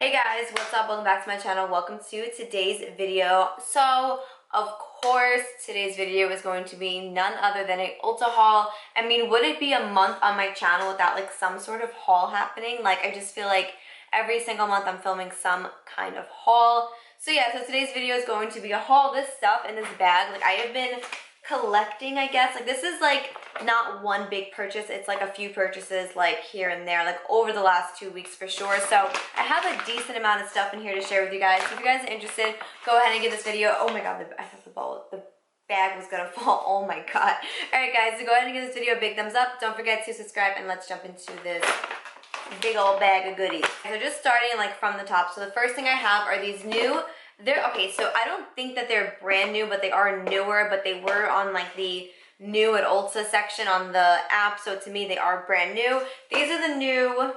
Hey guys, what's up? Welcome back to my channel. Welcome to today's video. So, of course, today's video is going to be none other than a Ulta haul. I mean, would it be a month on my channel without like some sort of haul happening? Like, I just feel like every single month I'm filming some kind of haul. So yeah, so today's video is going to be a haul. This stuff in this bag, like I have been collecting, I guess. Like this is like not one big purchase, it's like a few purchases like here and there, like over the last 2 weeks for sure. So I have a decent amount of stuff in here to share with you guys. So if you guys are interested, go ahead and give this video, oh my god, I thought the bag was gonna fall, oh my god. Alright guys, so go ahead and give this video a big thumbs up. Don't forget to subscribe and let's jump into this big old bag of goodies. So just starting like from the top. So the first thing I have are these new, okay, so I don't think that they're brand new, but they are newer, but they were on like the new at Ulta section on the app, so to me they are brand new. These are the new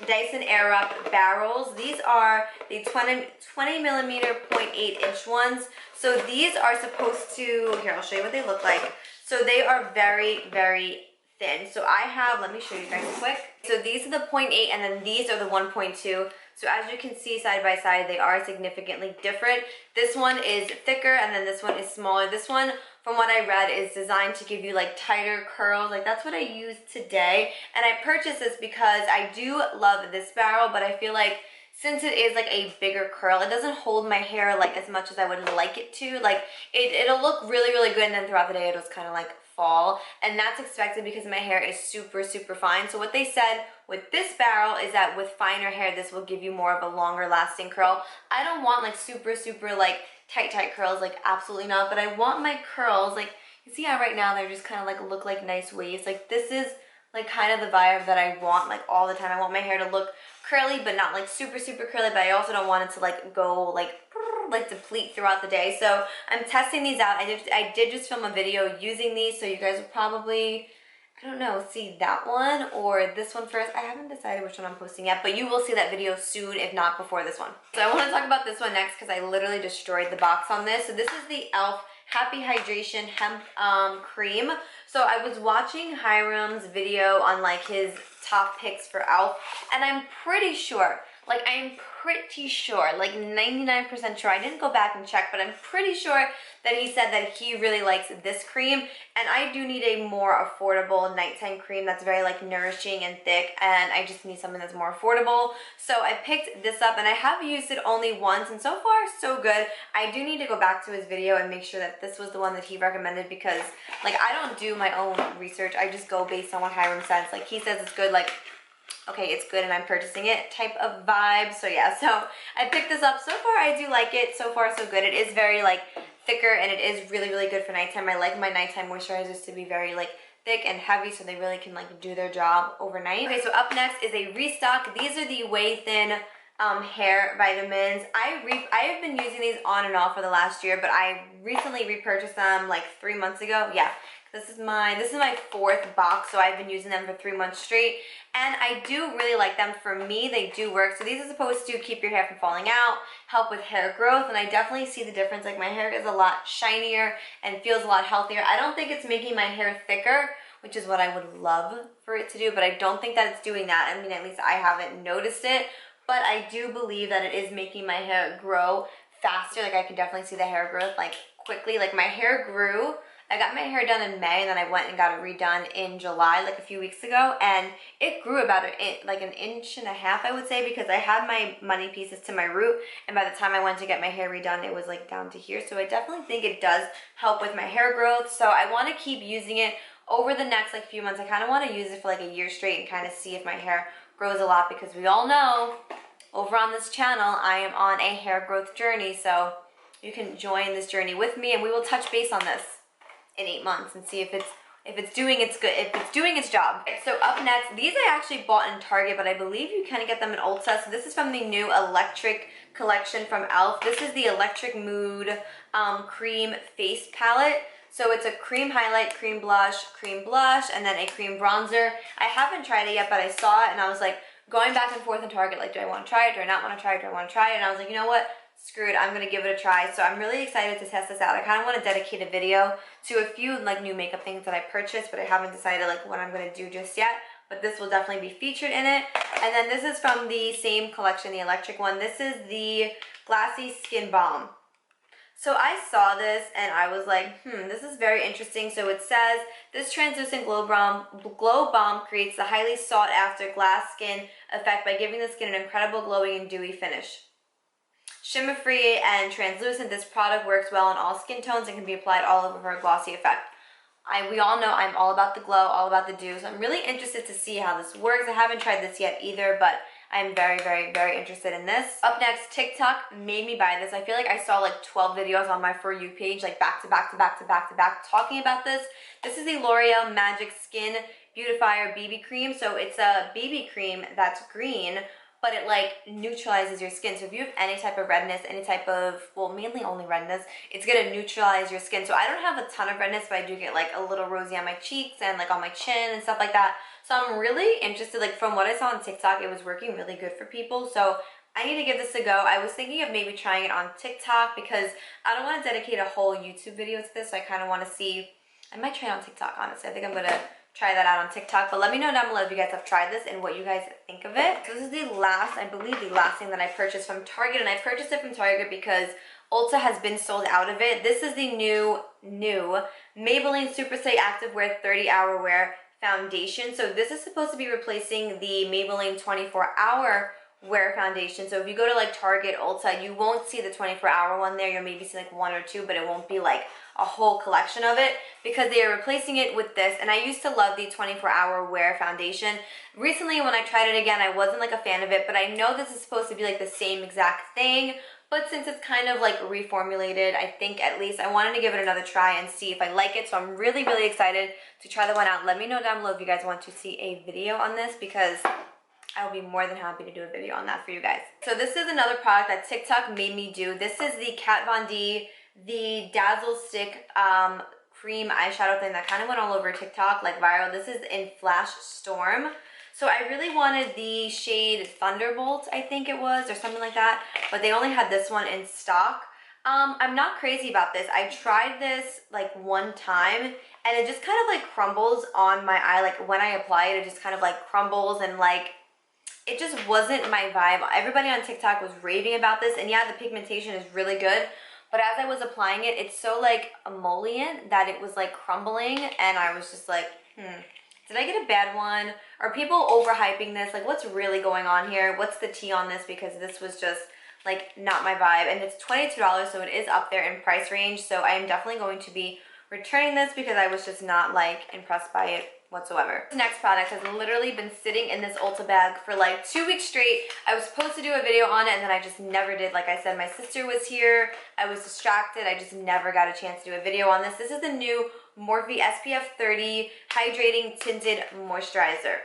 Dyson Air Up Barrels. These are the 20 millimeter 0.8 inch ones. So these are supposed to, here I'll show you what they look like. So they are very, very thin. So I have, let me show you guys quick. So these are the 0.8 and then these are the 1.2. So as you can see side by side, they are significantly different. This one is thicker and then this one is smaller. This one, from what I read, is designed to give you like tighter curls. Like that's what I used today. And I purchased this because I do love this barrel, but I feel like since it is like a bigger curl, it doesn't hold my hair like as much as I would like it to. Like it'll look really, really good, and then throughout the day it'll kind of like fall, and that's expected because my hair is super, super fine. So what they said with this barrel is that with finer hair, this will give you more of a longer lasting curl. I don't want like super, super like tight curls, like absolutely not, but I want my curls, like you see how right now they're just kind of like look like nice waves. Like this is like kind of the vibe that I want like all the time. I want my hair to look curly but not like super, super curly, but I also don't want it to like go like deplete throughout the day. So I'm testing these out. I did just film a video using these, so you guys will probably, I don't know, see that one or this one first. I haven't decided which one I'm posting yet, but you will see that video soon, if not before this one. So I want to talk about this one next because I literally destroyed the box on this. So this is the e.l.f. Happy Hydration Hemp cream. So I was watching Hiram's video on like his top picks for e.l.f. and I'm pretty sure, like 99% sure, I didn't go back and check, but I'm pretty sure that he said that he really likes this cream, and I do need a more affordable nighttime cream that's very like nourishing and thick, and I just need something that's more affordable. So I picked this up, and I have used it only once, and so far so good. I do need to go back to his video and make sure that this was the one that he recommended, because like I don't do my own research, I just go based on what Hiram says. Like he says it's good, like okay, it's good and I'm purchasing it type of vibe. So yeah, so I picked this up. So far I do like it. So far so good. It is very like thicker, and it is really, really good for nighttime. I like my nighttime moisturizers to be very like thick and heavy, so they really can like do their job overnight. Okay, so up next is a restock. These are the Way Thin hair vitamins. I have been using these on and off for the last year, but I recently repurchased them like 3 months ago. Yeah. This is my fourth box, so I've been using them for 3 months straight, and I do really like them. For me, they do work. So these are supposed to keep your hair from falling out, help with hair growth, and I definitely see the difference. Like my hair is a lot shinier and feels a lot healthier. I don't think it's making my hair thicker, which is what I would love for it to do, but I don't think that it's doing that. I mean, at least I haven't noticed it, but I do believe that it is making my hair grow faster. Like I can definitely see the hair growth like quickly. Like my hair grew, I got my hair done in May, and then I went and got it redone in July, like a few weeks ago, and it grew about an inch and a half, I would say, because I had my money pieces to my root, and by the time I went to get my hair redone, it was like down to here. So I definitely think it does help with my hair growth. So I want to keep using it over the next like few months. I kind of want to use it for like a year straight and kind of see if my hair grows a lot, because we all know over on this channel I am on a hair growth journey. So you can join this journey with me, and we will touch base on this in 8 months and see if it's doing its job. Okay, so up next, these I actually bought in Target, but I believe you can get them in Ulta. So this is from the new Electric collection from e.l.f. This is the Electric Mood Cream Face Palette. So it's a cream highlight, cream blush, and then a cream bronzer. I haven't tried it yet, but I saw it and I was like going back and forth in Target, like, do I want to try it? Do I not want to try it? Do I want to try it? And I was like, you know what? Screw it, I'm gonna give it a try. So I'm really excited to test this out. I kind of want to dedicate a video to a few like new makeup things that I purchased, but I haven't decided like what I'm gonna do just yet. but this will definitely be featured in it. And then this is from the same collection, the electric one. This is the Glassy Skin Balm. So I saw this and I was like, this is very interesting. So it says, this translucent glow balm creates the highly sought after glass skin effect by giving the skin an incredible glowing and dewy finish. Shimmer free and translucent, this product works well on all skin tones and can be applied all over for a glossy effect. We all know I'm all about the glow, all about the dew, so I'm really interested to see how this works. I haven't tried this yet either, but I'm very, very, very interested in this. Up next, TikTok made me buy this. I feel like I saw like 12 videos on my For You page, like back to back to back to back to back, talking about this. This is the L'Oreal Magic Skin Beautifier BB Cream. So it's a BB cream that's green, but it like neutralizes your skin. So if you have any type of redness, any type of, well, mainly only redness, it's gonna neutralize your skin. So I don't have a ton of redness, but I do get like a little rosy on my cheeks and like on my chin and stuff like that. So I'm really interested, like from what I saw on TikTok, it was working really good for people. So I need to give this a go. I was thinking of maybe trying it on TikTok because I don't want to dedicate a whole YouTube video to this. So I kind of want to see, I might try it on TikTok, honestly. I think I'm gonna try that out on TikTok, but let me know down below if you guys have tried this and what you guys think of it. So this is the last, I believe the last thing that I purchased from Target, and I purchased it from Target because Ulta has been sold out of it. This is the new Maybelline Superstay Activewear 30-Hour Wear Foundation. So this is supposed to be replacing the Maybelline 24-Hour Wear Foundation. So if you go to like Target, Ulta, you won't see the 24-hour one there. You'll maybe see like one or two, but it won't be like a whole collection of it because they are replacing it with this. And I used to love the 24-hour wear foundation. Recently when I tried it again, I wasn't like a fan of it, but I know this is supposed to be like the same exact thing. But since it's kind of like reformulated, I think at least I wanted to give it another try and see if I like it. So I'm really, really excited to try the one out. Let me know down below if you guys want to see a video on this because I will be more than happy to do a video on that for you guys. So this is another product that TikTok made me do. This is the Kat Von D, the Dazzle Stick cream eyeshadow thing that kind of went all over TikTok, like viral. This is in Flash Storm. So I really wanted the shade Thunderbolt, I think it was, or something like that, but they only had this one in stock. I'm not crazy about this. I tried this like one time and it just kind of like crumbles on my eye. Like when I apply it, it just kind of like crumbles and like it just wasn't my vibe. Everybody on TikTok was raving about this, and yeah, the pigmentation is really good, but as I was applying it, it's so like emollient that it was like crumbling, and I was just like, did I get a bad one? Are people overhyping this? Like, what's really going on here? What's the tea on this? Because this was just like not my vibe, and it's $22, so it is up there in price range, so I am definitely going to be returning this because I was just not like impressed by it whatsoever. This next product has literally been sitting in this Ulta bag for like 2 weeks straight. I was supposed to do a video on it and then I just never did. Like I said, my sister was here, I was distracted, I just never got a chance to do a video on this. This is the new Morphe SPF 30 Hydrating Tinted Moisturizer.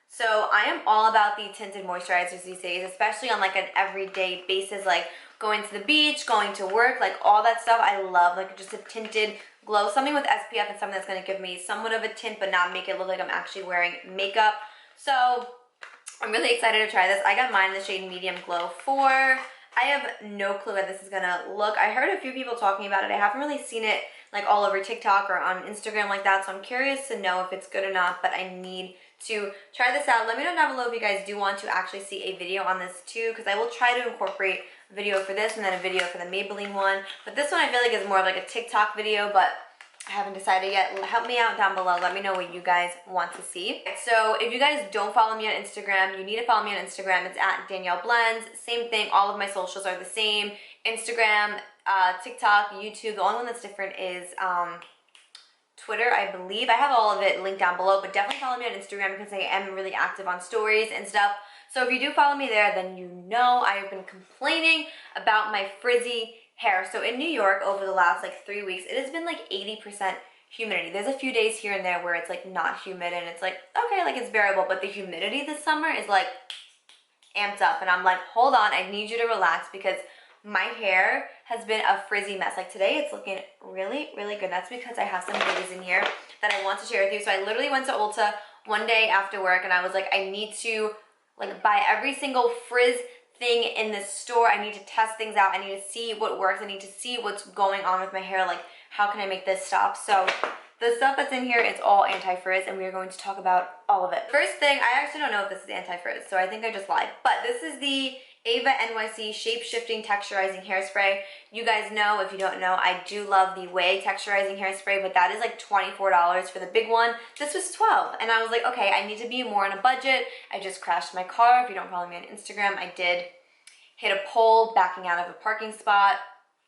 So I am all about the tinted moisturizers these days, especially on like an everyday basis, like going to the beach, going to work, like all that stuff I love, like just a tinted glow, something with SPF and something that's going to give me somewhat of a tint but not make it look like I'm actually wearing makeup. So I'm really excited to try this. I got mine in the shade Medium Glow 4. I have no clue how this is going to look. I heard a few people talking about it. I haven't really seen it like all over TikTok or on Instagram like that, so I'm curious to know if it's good or not, but I need to try this out. Let me know down below if you guys do want to actually see a video on this too, because I will try to incorporate a video for this and then a video for the Maybelline one. But this one I feel like is more of like a TikTok video, but I haven't decided yet. Help me out down below. Let me know what you guys want to see. So if you guys don't follow me on Instagram, you need to follow me on Instagram. It's at Danielle Blends. Same thing. All of my socials are the same. Instagram, TikTok, YouTube. The only one that's different is Twitter, I believe. I have all of it linked down below, but definitely follow me on Instagram because I am really active on stories and stuff. So if you do follow me there, then you know I have been complaining about my frizzy hair. So in New York over the last like 3 weeks, it has been like 80% humidity. There's a few days here and there where it's like not humid and it's like, okay, like it's bearable, but the humidity this summer is like amped up, and I'm like, hold on, I need you to relax because my hair has been a frizzy mess. Like today it's looking really, really good. That's because I have some goodies in here that I want to share with you. So I literally went to Ulta one day after work and I was like, I need to like buy every single frizz thing in this store. I need to test things out. I need to see what works. I need to see what's going on with my hair. Like, how can I make this stop? So The stuff that's in here is all anti-frizz, and we are going to talk about all of it. First thing, I actually don't know if this is anti-frizz, so I think I just lied, but this is the EVA NYC Shape-Shifting Texturizing Hairspray. You guys know, if you don't know, I do love the OUAI Texturizing Hairspray, but that is like $24 for the big one. This was $12, and I was like, okay, I need to be more on a budget. I just crashed my car. If you don't follow me on Instagram, I did hit a pole backing out of a parking spot.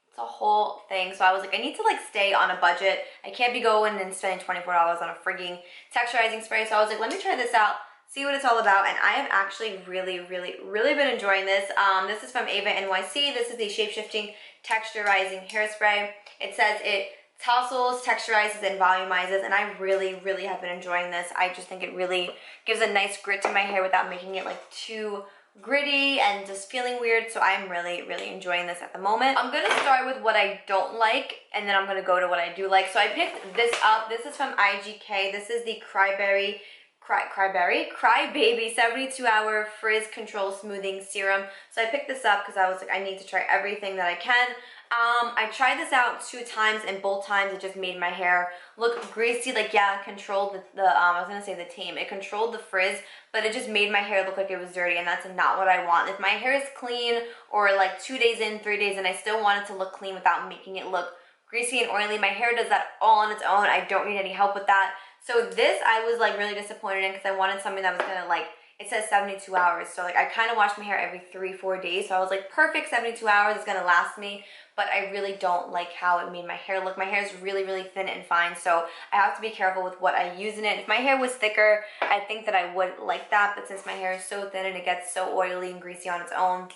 It's a whole thing. So I was like, I need to like stay on a budget. I can't be going and spending $24 on a frigging texturizing spray. So I was like, let me try this out, see what it's all about. And I have actually really been enjoying this. This is from EVA NYC. This is the Shape-Shifting Texturizing Hairspray. It says it tousles, texturizes, and volumizes, and I really have been enjoying this. I just think it really gives a nice grit to my hair without making it like too gritty and just feeling weird. So I'm really enjoying this at the moment. I'm gonna start with what I don't like, and then I'm gonna go to what I do like. So I picked this up. This is from IGK. This is the Crybaby 72-hour frizz control smoothing serum. So I picked this up because I was like, I need to try everything that I can. I tried this out 2 times, and both times it just made my hair look greasy. Like, yeah, it controlled I was gonna say the tame. It controlled the frizz, but it just made my hair look like it was dirty, and that's not what I want. If my hair is clean, or like 2 days in, 3 days in, I still want it to look clean without making it look greasy and oily. My hair does that all on its own. I don't need any help with that. So this I was like really disappointed in, because I wanted something that was gonna like, it says 72 hours. So like I kind of wash my hair every 3-4 days. So I was like, perfect, 72 hours is gonna last me. But I really don't like how it made my hair look. My hair is really thin and fine, so I have to be careful with what I use in it. If my hair was thicker, I think that I would like that, but since my hair is so thin and it gets so oily and greasy on its own,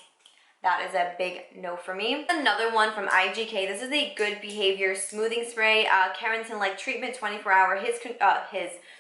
that is a big no for me. Another one from IGK. This is the Good Behavior Smoothing Spray, keratin-like treatment, 24-hour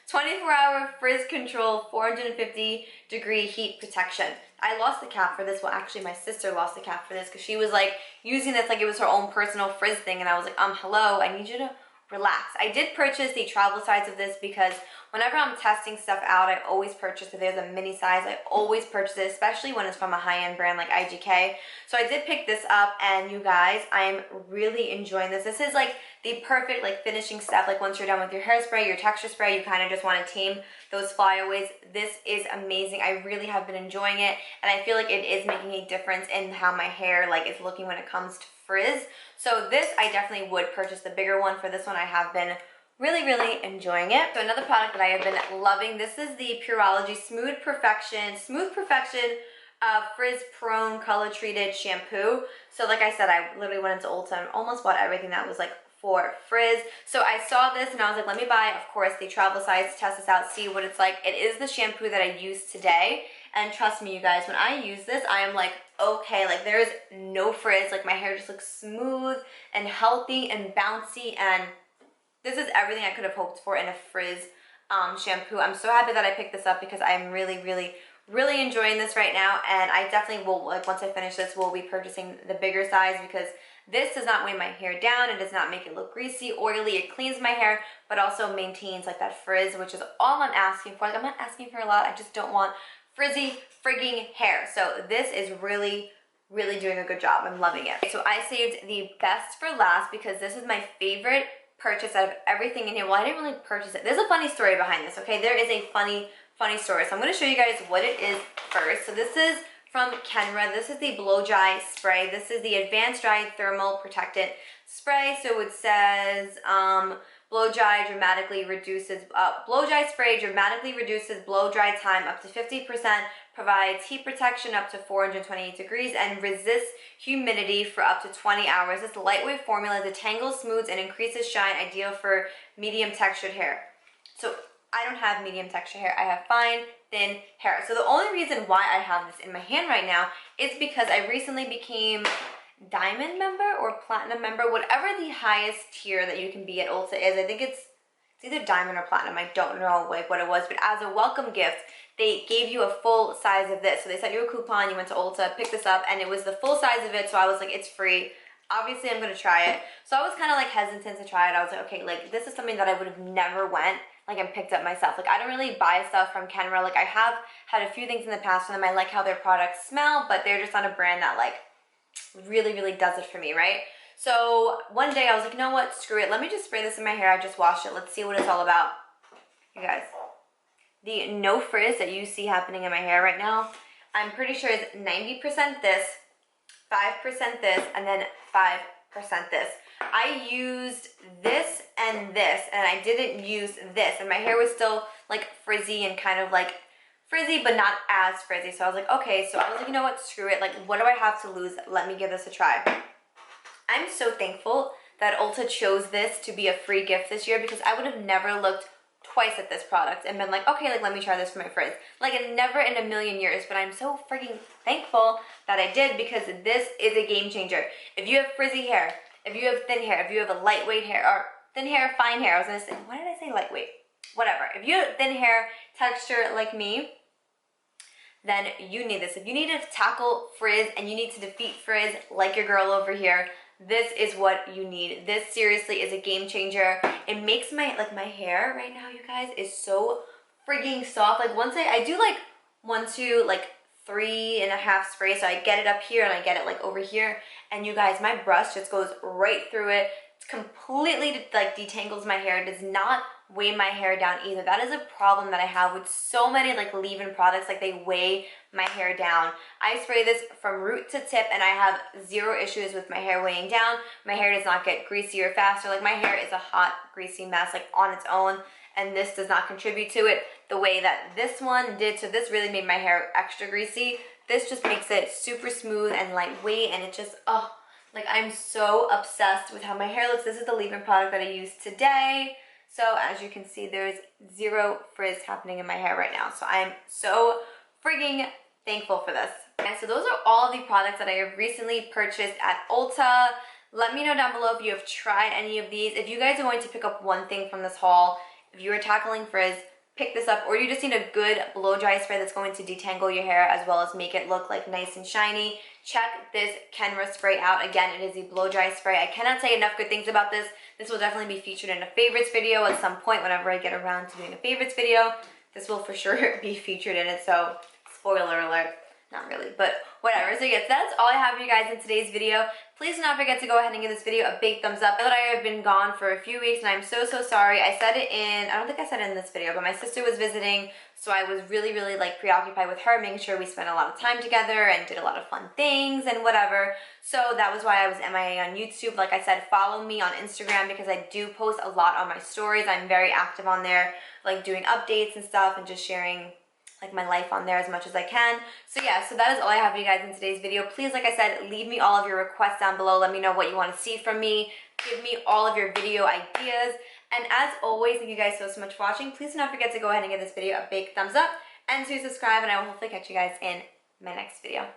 24-hour frizz control, 450-degree heat protection. I lost the cap for this. Well, actually, my sister lost the cap for this because she was like using this like it was her own personal frizz thing, and I was like, hello, I need you to relax. I did purchase the travel size of this because whenever I'm testing stuff out, I always purchase, if there's a mini size, I always purchase it, especially when it's from a high-end brand like IGK. So I did pick this up, and you guys, I'm really enjoying this. This is like the perfect like finishing step. Like once you're done with your hairspray, your texture spray, you kind of just want to tame those flyaways. This is amazing. I really have been enjoying it, and I feel like it is making a difference in how my hair like is looking when it comes to frizz. So this, I definitely would purchase the bigger one. For this one, I have been really enjoying it. So another product that I have been loving, this is the Pureology Smooth Perfection Frizz Prone Color Treated Shampoo. So like I said, I literally went into Ulta and almost bought everything that was like for frizz. So I saw this and I was like, let me buy, of course, the travel size to test this out, see what it's like. It is the shampoo that I used today, and trust me, you guys, when I use this, I am like, okay, like there is no frizz. Like my hair just looks smooth and healthy and bouncy, and this is everything I could have hoped for in a frizz shampoo. I'm so happy that I picked this up because I'm really enjoying this right now, and I definitely will, like once I finish this, will be purchasing the bigger size because this does not weigh my hair down. It does not make it look greasy, oily. It cleans my hair, but also maintains like that frizz, which is all I'm asking for. Like, I'm not asking for a lot. I just don't want frizzy frigging hair. So this is really doing a good job. I'm loving it. So I saved the best for last because this is my favorite purchase out of everything in here. Well, I didn't really purchase it. There's a funny story behind this, okay? There is a funny story. So I'm going to show you guys what it is first. So this is from Kenra. This is the Blow Dry Spray. This is the Advanced Dry Thermal Protectant Spray. So it says blow dry spray dramatically reduces blow dry time up to 50%, provides heat protection up to 428 degrees, and resists humidity for up to 20 hours. This lightweight formula detangles, smooths, and increases shine, ideal for medium textured hair. So I don't have medium texture hair. I have fine, thin hair. So the only reason why I have this in my hand right now is because I recently became diamond member or platinum member, whatever the highest tier that you can be at Ulta is. I think it's either diamond or platinum. I don't know like what it was, but as a welcome gift, they gave you a full size of this. So they sent you a coupon, you went to Ulta, picked this up, and it was the full size of it. So I was like, it's free. Obviously, I'm gonna try it. So I was kind of like hesitant to try it. I was like, okay, like this is something that I would have never went like and picked up myself. Like I don't really buy stuff from Kenra. Like I have had a few things in the past from them. I like how their products smell, but they're just not a brand that like really does it for me, right? So one day I was like, you know what, screw it. Let me just spray this in my hair. I just washed it. Let's see what it's all about. You guys, the no frizz that you see happening in my hair right now, I'm pretty sure is 90% this, 5% this, and then 5% this. I used this, and I didn't use this, and my hair was still like frizzy and kind of like frizzy, but not as frizzy. So I was like, okay, so I was like, you know what, screw it. Like, what do I have to lose? Let me give this a try. I'm so thankful that Ulta chose this to be a free gift this year, because I would have never looked twice at this product and been like, okay, like let me try this for my frizz. Like, never in a million years. But I'm so freaking thankful that I did, because this is a game changer. If you have frizzy hair, if you have thin hair, if you have a lightweight hair, or thin hair, fine hair, I was gonna say, why did I say lightweight? Whatever. If you have thin hair texture like me, then you need this. If you need to tackle frizz and you need to defeat frizz like your girl over here, this is what you need. This seriously is a game changer. It makes my, like my hair right now, you guys, is so frigging soft. Like once I do like 1, 2, like 3.5 sprays, so I get it up here and I get it like over here, and you guys, my brush just goes right through it. It's completely like detangles my hair. It does not weigh my hair down either. That is a problem that I have with so many like leave-in products. Like, they weigh my hair down. I spray this from root to tip and I have zero issues with my hair weighing down. My hair does not get greasy or faster. Like, my hair is a hot, greasy mess like on its own, and this does not contribute to it the way that this one did. So this really made my hair extra greasy. This just makes it super smooth and lightweight, and it just, oh, like I'm so obsessed with how my hair looks. This is the leave-in product that I used today. So as you can see, there's zero frizz happening in my hair right now. So I'm so frigging thankful for this. And so those are all the products that I have recently purchased at Ulta. Let me know down below if you have tried any of these. If you guys are going to pick up one thing from this haul, if you are tackling frizz, pick this up, or you just need a good blow dry spray that's going to detangle your hair as well as make it look like nice and shiny. Check this Kenra spray out. Again, it is a blow dry spray. I cannot say enough good things about this. This will definitely be featured in a favorites video at some point whenever I get around to doing a favorites video. This will for sure be featured in it, so spoiler alert. Not really, but whatever. So yes, that's all I have for you guys in today's video. Please do not forget to go ahead and give this video a big thumbs up. I know that I have been gone for a few weeks and I'm so sorry. I said it in, I don't think I said it in this video, but my sister was visiting, so I was really like preoccupied with her, making sure we spent a lot of time together and did a lot of fun things and whatever. So that was why I was MIA on YouTube. Like I said, follow me on Instagram because I do post a lot on my stories. I'm very active on there, like doing updates and stuff and just sharing like my life on there as much as I can. So yeah, so that is all I have for you guys in today's video. Please, like I said, leave me all of your requests down below. Let me know what you want to see from me. Give me all of your video ideas. And as always, thank you guys so much for watching. Please do not forget to go ahead and give this video a big thumbs up and to subscribe, and I will hopefully catch you guys in my next video.